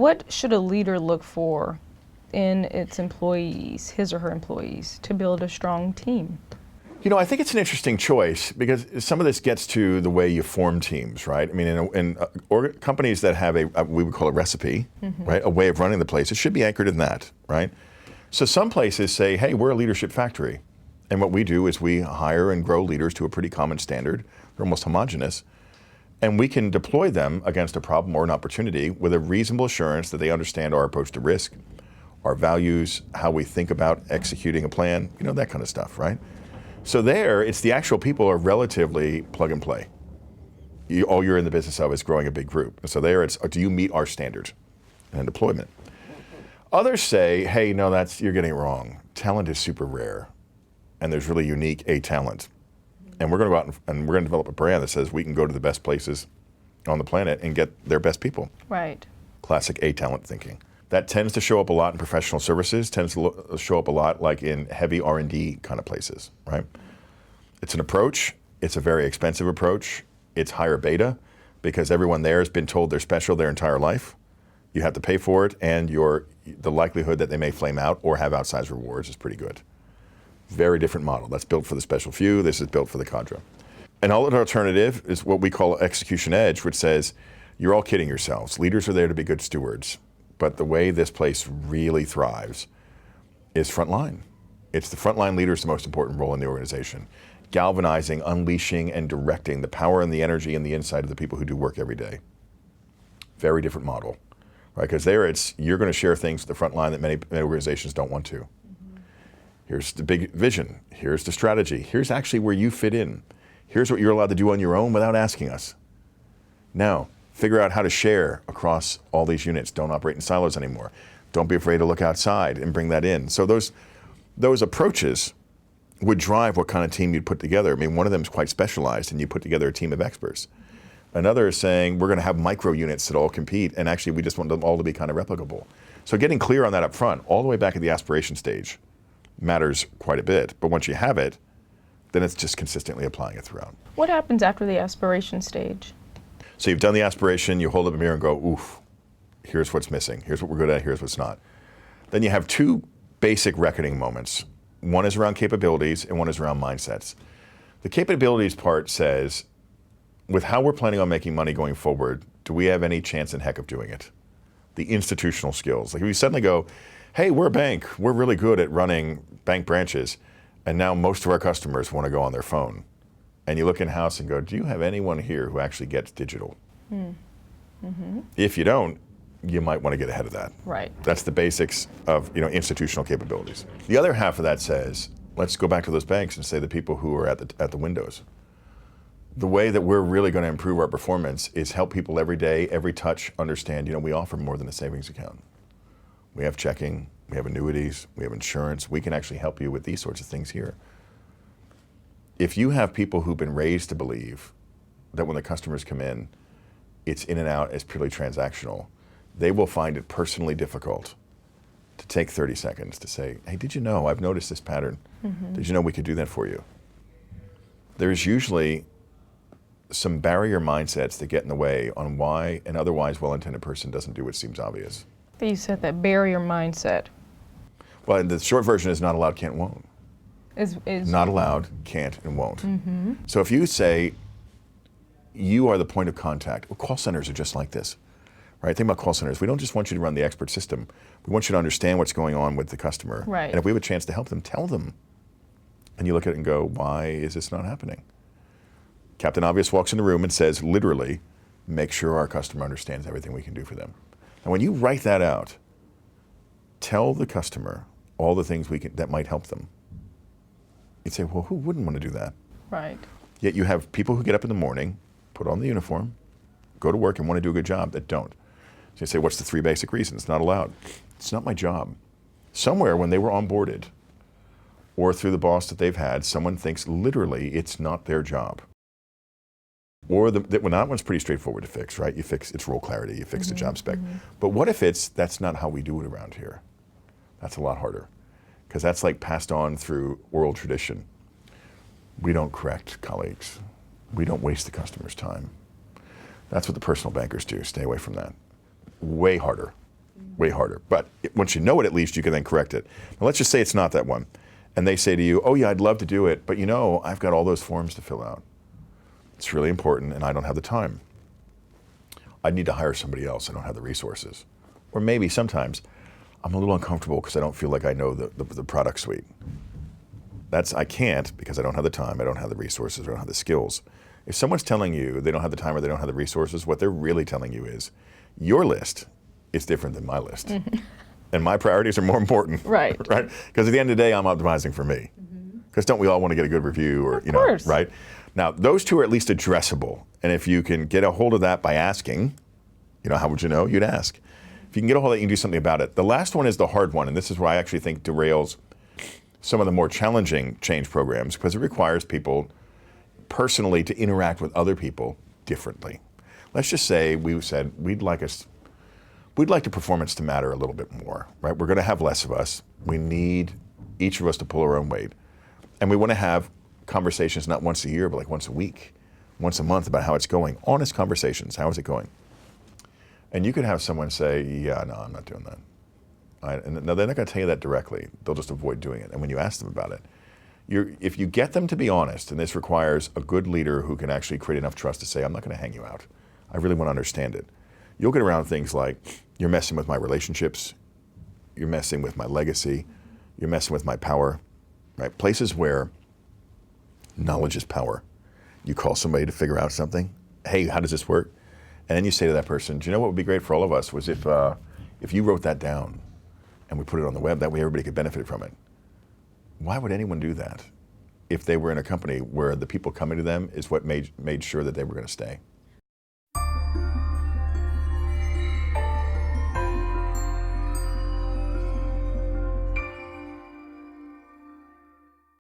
What should a leader look for in its employees, his or her employees, to build a strong team? I think it's an interesting choice because some of this gets to the way you form teams, right? I mean, in companies that have we would call a recipe, right? A way of running the place, it should be anchored in that, right? So some places say, hey, we're a leadership factory. And what we do is we hire and grow leaders to a pretty common standard. They're almost homogenous. And we can deploy them against a problem or an opportunity with a reasonable assurance that they understand our approach to risk, our values, how we think about executing a plan, that kind of stuff, right? So there, it's the actual people are relatively plug and play. All you're in the business of is growing a big group. And so there it's, do you meet our standards and deployment? Others say, hey, no, you're getting it wrong. Talent is super rare. And there's really unique A talent. And we're going to go out and we're going to develop a brand that says we can go to the best places on the planet and get their best people. Right. Classic A talent thinking. That tends to show up a lot in professional services, tends to show up a lot like in heavy R&D kind of places, right? It's an approach. It's a very expensive approach. It's higher beta because everyone there has been told they're special their entire life. You have to pay for it, and the likelihood that they may flame out or have outsized rewards is pretty good. Very different model. That's built for the special few. This is built for the cadre. An alternative is what we call execution edge, which says, you're all kidding yourselves. Leaders are there to be good stewards. But the way this place really thrives is frontline. It's the frontline leader's the most important role in the organization. Galvanizing, unleashing, and directing the power and the energy and the insight of the people who do work every day. Very different model, right? Because there you're going to share things with the frontline that many organizations don't want to. Here's the big vision. Here's the strategy. Here's actually where you fit in. Here's what you're allowed to do on your own without asking us. Now, figure out how to share across all these units. Don't operate in silos anymore. Don't be afraid to look outside and bring that in. So those approaches would drive what kind of team you'd put together. I mean, one of them is quite specialized, and you put together a team of experts. Another is saying, we're going to have micro units that all compete, and actually we just want them all to be kind of replicable. So getting clear on that up front, all the way back at the aspiration stage, matters quite a bit. But once you have it, then it's just consistently applying it throughout. What happens after the aspiration stage? So you've done the aspiration, you hold up a mirror and go, oof, here's what's missing, here's what we're good at, here's what's not. Then you have two basic reckoning moments. One is around capabilities and one is around mindsets. The capabilities part says, with how we're planning on making money going forward, do we have any chance in heck of doing it? The institutional skills. Like if you suddenly go, hey, we're a bank, we're really good at running bank branches, and now most of our customers want to go on their phone. And you look in-house and go, do you have anyone here who actually gets digital? Mm-hmm. If you don't, you might want to get ahead of that. Right. That's the basics of institutional capabilities. The other half of that says, let's go back to those banks and say the people who are at the windows. The way that we're really going to improve our performance is help people every day, every touch, understand, we offer more than a savings account. We have checking, we have annuities, we have insurance. We can actually help you with these sorts of things here. If you have people who've been raised to believe that when the customers come in, it's in and out, it's purely transactional, they will find it personally difficult to take 30 seconds to say, hey, did you know, I've noticed this pattern. Mm-hmm. Did you know we could do that for you? There's usually some barrier mindsets that get in the way on why an otherwise well-intended person doesn't do what seems obvious. You said that barrier mindset. Well, the short version is not allowed, can't, won't. Is not allowed, can't, and won't. Mm-hmm. So if you say you are the point of contact, well, call centers are just like this, right? Think about call centers. We don't just want you to run the expert system. We want you to understand what's going on with the customer. Right. And if we have a chance to help them, tell them. And you look at it and go, why is this not happening? Captain Obvious walks in the room and says, literally, make sure our customer understands everything we can do for them. And when you write that out, tell the customer all the things that might help them. You'd say, well, who wouldn't want to do that? Right. Yet you have people who get up in the morning, put on the uniform, go to work and want to do a good job that don't. So you say, what's the 3 basic reasons? Not allowed. It's not my job. Somewhere when they were onboarded or through the boss that they've had, someone thinks literally it's not their job. Or that one's pretty straightforward to fix, right? You fix its role clarity, you fix the job spec. Mm-hmm. But what if that's not how we do it around here? That's a lot harder. Because that's like passed on through oral tradition. We don't correct colleagues. We don't waste the customer's time. That's what the personal bankers do. Stay away from that. Way harder. way harder. But once you know it, at least you can then correct it. Now let's just say it's not that one. And they say to you, oh yeah, I'd love to do it, but I've got all those forms to fill out. It's really important and I don't have the time. I need to hire somebody else, I don't have the resources. Or maybe sometimes I'm a little uncomfortable because I don't feel like I know the product suite. I can't because I don't have the time, I don't have the resources, I don't have the skills. If someone's telling you they don't have the time or they don't have the resources, what they're really telling you is, your list is different than my list. And my priorities are more important. Right. Right? Because at the end of the day, I'm optimizing for me. Because don't we all want to get a good review or, Of course. right? Now, those two are at least addressable. And if you can get a hold of that by asking, how would you know? You'd ask. If you can get a hold of that, you can do something about it. The last one is the hard one, and this is where I actually think derails some of the more challenging change programs, because it requires people personally to interact with other people differently. Let's just say we said we'd like the performance to matter a little bit more, right? We're going to have less of us. We need each of us to pull our own weight. And we want to have conversations not once a year, but like once a week, once a month about how it's going. Honest conversations. How is it going? And you could have someone say, yeah, no, I'm not doing that. And now they're not going to tell you that directly. They'll just avoid doing it. And when you ask them about it, if you get them to be honest, and this requires a good leader who can actually create enough trust to say, I'm not going to hang you out. I really want to understand it. You'll get around things like, you're messing with my relationships, you're messing with my legacy, you're messing with my power, right? Places where knowledge is power. You call somebody to figure out something. Hey, how does this work? And then you say to that person, do you know what would be great for all of us was if you wrote that down and we put it on the web, that way everybody could benefit from it. Why would anyone do that if they were in a company where the people coming to them is what made sure that they were going to stay?